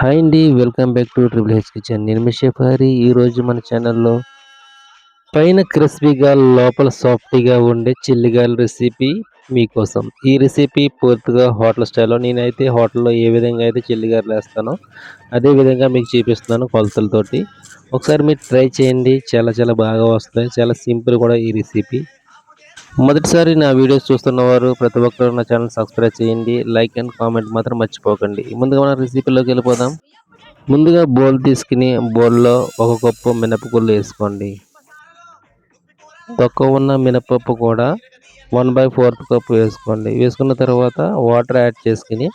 Hi అండి. Welcome back to triple H kitchen. నేను మీ chef Hari. ఈరోజు మన ఛానల్‌లో పైన క్రిస్పీగా లోపల సాఫ్టీగా ఉండే చిల్లిగాల రెసిపీ మీకోసం. ఈ రెసిపీ పూర్తిగా హోటల్ స్టైల్‌లో నేనైతే హోటల్‌లో ఏ విధంగా అయితే చిల్లిగారెలు ఏస్తానో అదే విధంగా మీకు చూపిస్తున్నాను కొలతలతోటి. ఒకసారి మీరు ట్రై చేయండి. చాలా చాలా బాగా వస్తాయి. చాలా సింపుల్ కూడా ఈ రెసిపీ. మొదటిసారి నా వీడియోస్ చూస్తున్నవారు ప్రతి ఒక్కరు నా ఛానల్ సబ్స్క్రైబ్ చేయండి. లైక్ అండ్ కామెంట్ మాత్రం మర్చిపోకండి. ముందుగా మన రెసిపీలోకి వెళ్ళిపోదాం. ముందుగా బౌల్ తీసుకుని బౌల్‌లో ఒక కప్పు మినపగుళ్ళు వేసుకోండి. తక్కువ ఉన్న మినపప్పు కూడా 1/4 కప్పు వేసుకోండి. వేసుకున్న తర్వాత వాటర్ యాడ్ చేసుకుని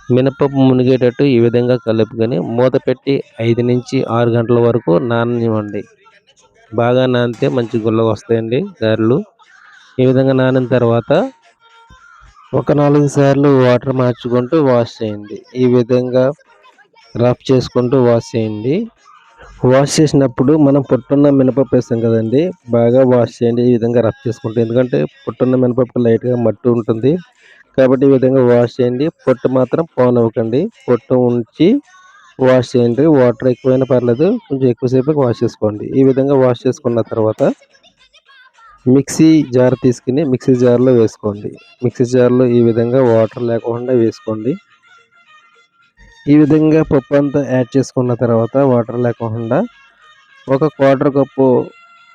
మినపప్పు మునిగేటట్టు ఈ విధంగా కలుపుకొని మూత పెట్టి 5 నుంచి 6 గంటల వరకు నాననివ్వండి. బాగా నానితే మంచి గుల్లగా వస్తాయండి గారెలు. ఈ విధంగా నానిన తర్వాత ఒక 4 సార్లు వాటర్ మార్చుకుంటూ వాష్ చేయండి. ఈ విధంగా రఫ్ చేసుకుంటూ వాష్ చేయండి. వాష్ చేసినప్పుడు మనం పొట్టున్న మినపప్పు వేస్తాం కదండీ! బాగా వాష్ చేయండి. ఈ విధంగా రఫ్ చేసుకుంటూ. ఎందుకంటే పొట్టున్న మినపప్పు లైట్‌గా మట్టి ఉంటుంది. కాబట్టి ఈ విధంగా వాష్ చేయండి. పొట్టు మాత్రం పోనివ్వకండి. పొట్టు ఉంచి వాష్ చేయండి. వాటర్ ఎక్కువైనా పర్లేదు. కొంచెం ఎక్కువసేపు వాష్ చేసుకోండి. ఈ విధంగా వాష్ చేసుకున్న తర్వాత మిక్సీ జార్ తీసుకొని మిక్సీ జార్‌లో వేసుకోండి. మిక్సీ జార్‌లో ఈ విధంగా వాటర్ లేకుండా వేసుకోండి. ఈ విధంగా పప్పు అంతా యాడ్ చేసుకున్న తర్వాత వాటర్ లేకుండా ఒక 1/4 కప్పు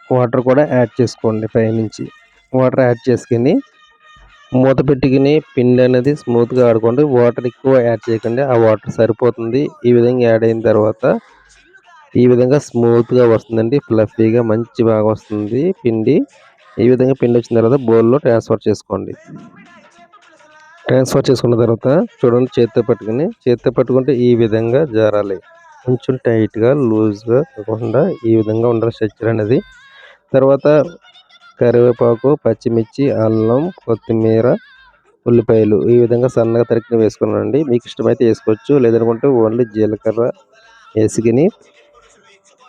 వాటర్ కూడా యాడ్ చేసుకోండి పైనుంచి. వాటర్ యాడ్ చేసుకొని మూత పెట్టుకుని పిండి అనేది స్మూత్‌గా ఆడుకోండి. వాటర్ ఎక్కువ యాడ్ చేయకండి. ఆ వాటర్ సరిపోతుంది. ఈ విధంగా యాడ్ అయిన తర్వాత ఈ విధంగా స్మూత్‌గా వస్తుందండి. ఫ్లఫీగా మంచి బాగా వస్తుంది పిండి. ఈ విధంగా పిండి వచ్చిన తర్వాత బౌల్‌లో ట్రాన్స్‌ఫర్ చేసుకోండి. ట్రాన్స్‌ఫర్ చేసుకున్న తర్వాత చూడండి చేత్తో పట్టుకుంటే ఈ విధంగా జారాలి. కొంచెం టైట్‌గా, లూజ్‌గా కాకుండా ఈ విధంగా ఉండాలి స్ట్రక్చర్ అనేది. తర్వాత కరివేపాకు, పచ్చిమిర్చి, అల్లం, కొత్తిమీర, ఉల్లిపాయలు ఈ విధంగా సన్నగా తరిగినవి వేసుకున్నానండి. మీకు ఇష్టమైతే వేసుకోవచ్చు. లేదనుకుంటే ఓన్లీ జీలకర్ర వేసుకొని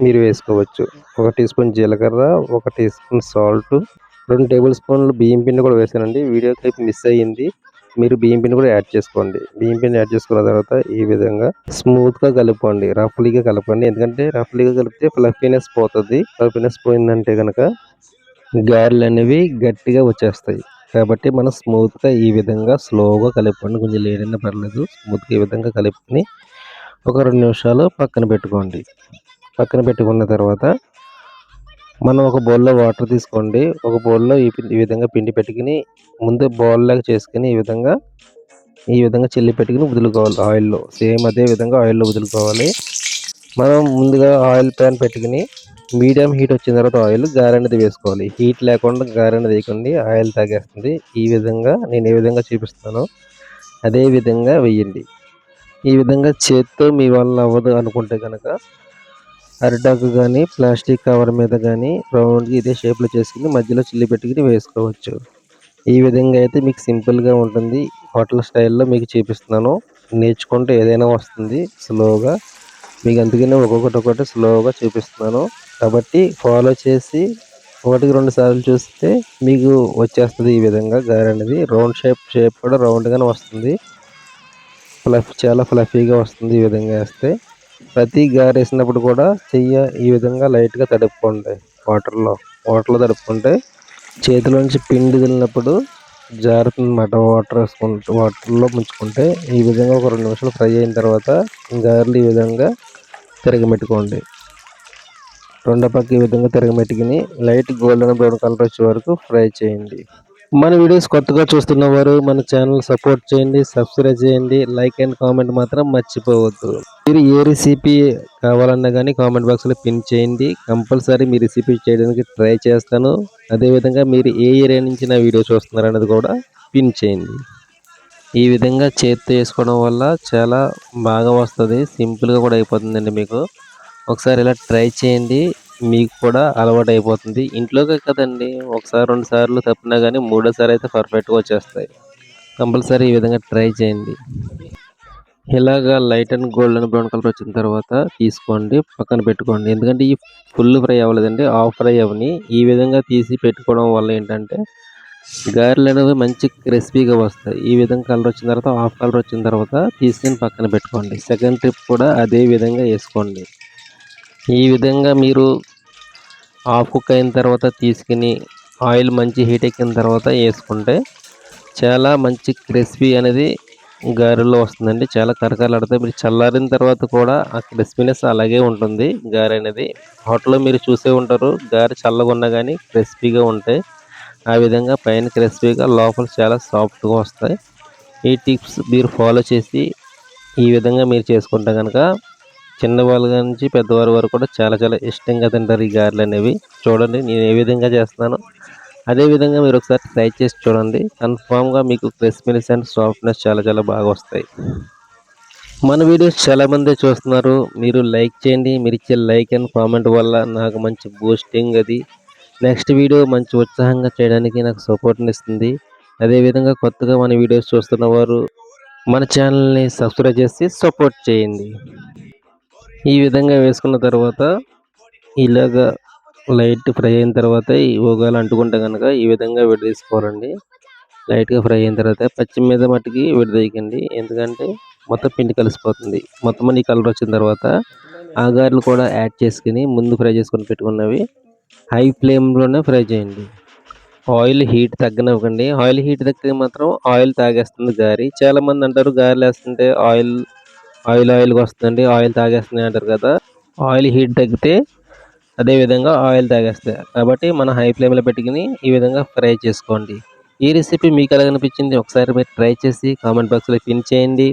మీరు వేసుకోవచ్చు. 1 టీ స్పూన్ జీలకర్ర, 1 టీ స్పూన్ సాల్టు, 2 టేబుల్ స్పూన్లు బియ్యం పిండి కూడా వేసానండి. వీడియో క్లిప్ మిస్ అయ్యింది. మీరు బియ్యం పిండి కూడా యాడ్ చేసుకోండి. బియ్యం పిండి యాడ్ చేసుకున్న తర్వాత ఈ విధంగా స్మూత్‌గా కలుపుకోండి. రఫ్లీగా కలపండి. ఎందుకంటే రఫ్లీగా కలిపితే ఫ్లఫీనెస్ పోతది. ఫ్లఫీనెస్ పోయిందంటే గనక గారెలనేవి గట్టిగా వచ్చేస్తాయి. కాబట్టి మనం స్మూత్‌గా ఈ విధంగా స్లోగా కలుపుకోండి. కొంచెం లేట్ అయినా పర్లేదు. స్మూత్‌గా ఈ విధంగా కలుపుకొని ఒక 2 నిమిషాలు పక్కన పెట్టుకోండి. పక్కన పెట్టుకున్న తర్వాత మనం ఒక బౌల్‌లో వాటర్ తీసుకోండి. ఒక బౌల్‌లో ఈ విధంగా పిండి పెట్టుకొని ముందు బాల్‌లాగా చేసుకొని ఈ విధంగా చిల్లి పెట్టుకొని వదులుకోవాలి ఆయిల్‌లో. సేమ్ అదే విధంగా ఆయిల్‌లో వదులుకోవాలి. మనం ముందుగా ఆయిల్ ప్యాన్ పెట్టుకొని మీడియం హీట్ వచ్చిన తర్వాత ఆయిల్ గారె అనేది వేసుకోవాలి. హీట్ లేకుండా గారె అనేది వేయకండి. ఆయిల్ తాగేస్తుంది. ఈ విధంగా నేను ఏ విధంగా చూపిస్తానో అదే విధంగా వేయండి. ఈ విధంగా చేత్తో మీ వల్ల అవ్వదు అనుకుంటే గనక అరిటాకు గానీ, ప్లాస్టిక్ కవర్ మీద గానీ రౌండ్‌గా ఇదే షేప్‌లో చేసుకొని మధ్యలో చిల్లి పెట్టుకొని వేసుకోవచ్చు. ఈ విధంగా అయితే మీకు సింపుల్‌గా ఉంటుంది. హోటల్ స్టైల్‌లో మీకు చూపిస్తున్నాను. నేర్చుకుంటే ఏదైనా వస్తుంది స్లోగా. మీకు అందుకనే ఒక్కొక్కటి స్లోగా చూపిస్తున్నాను. కాబట్టి ఫాలో చేసి 1, 2 సార్లు చూస్తే మీకు వచ్చేస్తది ఈ విధంగా గారె అనేది. రౌండ్ షేప్ కూడా రౌండ్‌గానే వస్తుంది. చాలా ఫ్లఫీగా వస్తుంది ఈ విధంగా ఏస్తే. ప్రతి గారేసినప్పుడు కూడా ఈ విధంగా లైట్‌గా తడుపుకోండి వాటర్‌లో. వాటర్‌లో తడుపుకుంటే చేతిలోంచి పిండి వదిలినప్పుడు జారుతుందన్నమాట. వాటర్‌లో ముంచుకుంటే ఈ విధంగా ఒక 2 నిమిషాలు ఫ్రై అయిన తర్వాత గారెలు ఈ విధంగా తిరగబెట్టుకోండి. రెండో పక్క ఈ విధంగా తిరగబెట్టుకొని లైట్ గోల్డెన్ బ్రౌన్ కలర్ వచ్చే వరకు ఫ్రై చేయండి. మన వీడియోస్ కొత్తగా చూస్తున్నవారు మన ఛానల్ సపోర్ట్ చేయండి, సబ్స్క్రైబ్ చేయండి, లైక్ అండ్ కామెంట్ మాత్రం మర్చిపోవద్దు. మీరు ఏ రెసిపీ కావాలన్నా కానీ కామెంట్ బాక్స్లో పిన్ చేయండి. కంపల్సరీ మీ రెసిపీ చేయడానికి ట్రై చేస్తాను. అదేవిధంగా మీరు ఏ ఏరియా నుంచి నా వీడియో చూస్తున్నారనేది కూడా పిన్ చేయండి. ఈ విధంగా చేత్తో వేసుకోవడం వల్ల చాలా బాగా వస్తుంది. సింపుల్గా కూడా అయిపోతుందండి మీకు. ఒకసారి ఇలా ట్రై చేయండి. మీకు కూడా అలవాటు అయిపోతుంది. ఇంట్లోకే కదండి. ఒకసారి 2 సార్లు తప్పినా కానీ మూడోసారి అయితే పర్ఫెక్ట్‌గా వచ్చేస్తాయి. కంపల్సరీ ఈ విధంగా ట్రై చేయండి. ఇలాగా light and golden brown colour వచ్చిన తర్వాత తీసుకోండి. పక్కన పెట్టుకోండి. ఎందుకంటే ఈ ఫుల్ ఫ్రై అవ్వలేదండి. హాఫ్ ఫ్రై అవ్వని. ఈ విధంగా తీసి పెట్టుకోవడం వల్ల ఏంటంటే గారెలు అనేవి మంచి క్రిస్పీగా వస్తాయి. ఈ విధంగా కలర్ వచ్చిన తర్వాత హాఫ్ కలర్ వచ్చిన తర్వాత తీసుకొని పక్కన పెట్టుకోండి. సెకండ్ ట్రిప్ కూడా అదే విధంగా వేసుకోండి. ఈ విధంగా మీరు హాఫ్ కుక్ అయిన తర్వాత తీసుకుని ఆయిల్ మంచి హీట్ ఎక్కిన తర్వాత వేసుకుంటే చాలా మంచి క్రిస్పీ అనేది గారెలో వస్తుందండి. చాలా కరకరలాడుతాయి. మీరు చల్లారిన తర్వాత కూడా ఆ క్రిస్పీనెస్ అలాగే ఉంటుంది గారె అనేది. హోటల్‌లో మీరు చూసే ఉంటారు. గారె చల్లగున్నా గానీ క్రిస్పీగా ఉంటాయి. ఆ విధంగా పైన క్రిస్పీగా లోపల చాలా సాఫ్ట్‌గా వస్తాయి. ఈ టిప్స్ మీరు ఫాలో చేసి ఈ విధంగా మీరు చేసుకుంటే గనక చిన్నవాళ్ళ నుంచి పెద్దవారి వరకు కూడా చాలా చాలా ఇష్టంగా తింటారు ఈ గారెలనేవి. చూడండి నేను ఏ విధంగా చేస్తున్నానో అదే విధంగా మీరు ఒకసారి ట్రై చేసి చూడండి. కన్ఫర్మ్‌గా మీకు క్రిస్పీనెస్ అండ్ సాఫ్ట్‌నెస్ చాలా చాలా బాగా వస్తాయి. మన వీడియోస్ చాలామందే చూస్తున్నారు. మీరు లైక్ చేయండి. మీరిచ్చే లైక్ అండ్ కామెంట్ వల్ల నాకు మంచి బూస్టింగ్ అది. నెక్స్ట్ వీడియో మంచి ఉత్సాహంగా చేయడానికి నాకు సపోర్ట్‌నిస్తుంది. అదేవిధంగా కొత్తగా మన వీడియోస్ చూస్తున్న వారు మన ఛానల్‌ని సబ్స్క్రైబ్ చేసి సపోర్ట్ చేయండి. ఈ విధంగా వేసుకున్న తర్వాత ఇలాగా లైట్ ఫ్రై అయిన తర్వాత ఈ ఒకవేళ అంటుకుంటే గనక ఈ విధంగా విడదీసుకోవాలండి. లైట్‌గా ఫ్రై అయిన తర్వాత పచ్చి మీద మట్టికి విడదీయకండి. ఎందుకంటే మొత్తం పిండి కలిసిపోతుంది. మొత్తం అన్ని కలర్ వచ్చిన తర్వాత ఆ గారెలు కూడా యాడ్ చేసుకొని ముందు ఫ్రై చేసుకొని పెట్టుకున్నవి హై ఫ్లేమ్‌లోనే ఫ్రై చేయండి. ఆయిల్ హీట్ తగ్గనివ్వకండి. ఆయిల్ హీట్ తగ్గితే మాత్రం ఆయిల్ తాగేస్తుంది గారె. చాలామంది అంటారు గారెలేస్తుంటే ఆయిల్‌గా వస్తుందండి. ఆయిల్ తాగేస్తున్నాయి అంటారు కదా! ఆయిల్ హీట్ తగ్గితే అదే విధంగా ఆయిల్ తాగేస్తాయి. కాబట్టి మనం హై ఫ్లేమ్‌లో పెట్టుకొని ఈ విధంగా ఫ్రై చేసుకోండి. ఈ రెసిపీ మీకు ఎలా అనిపించింది? ఒకసారి మీరు ట్రై చేసి కామెంట్ బాక్స్‌లో పిన్ చేయండి.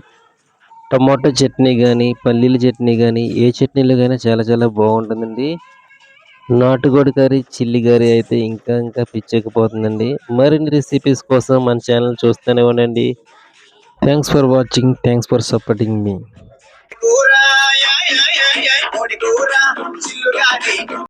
టమాటో చట్నీ గానీ, పల్లీల చట్నీ గానీ, ఏ చట్నీలో గాని చాలా చాలా బాగుంటుందండి. నాటుకోడి కర్రీ, చిల్లి కర్రీ అయితే ఇంకా ఇంకా పిచ్చెక్కిపోతుందండి. మరిన్ని రెసిపీస్ కోసం మన ఛానల్ చూస్తూనే ఉండండి. Thanks for watching. Thanks for supporting me.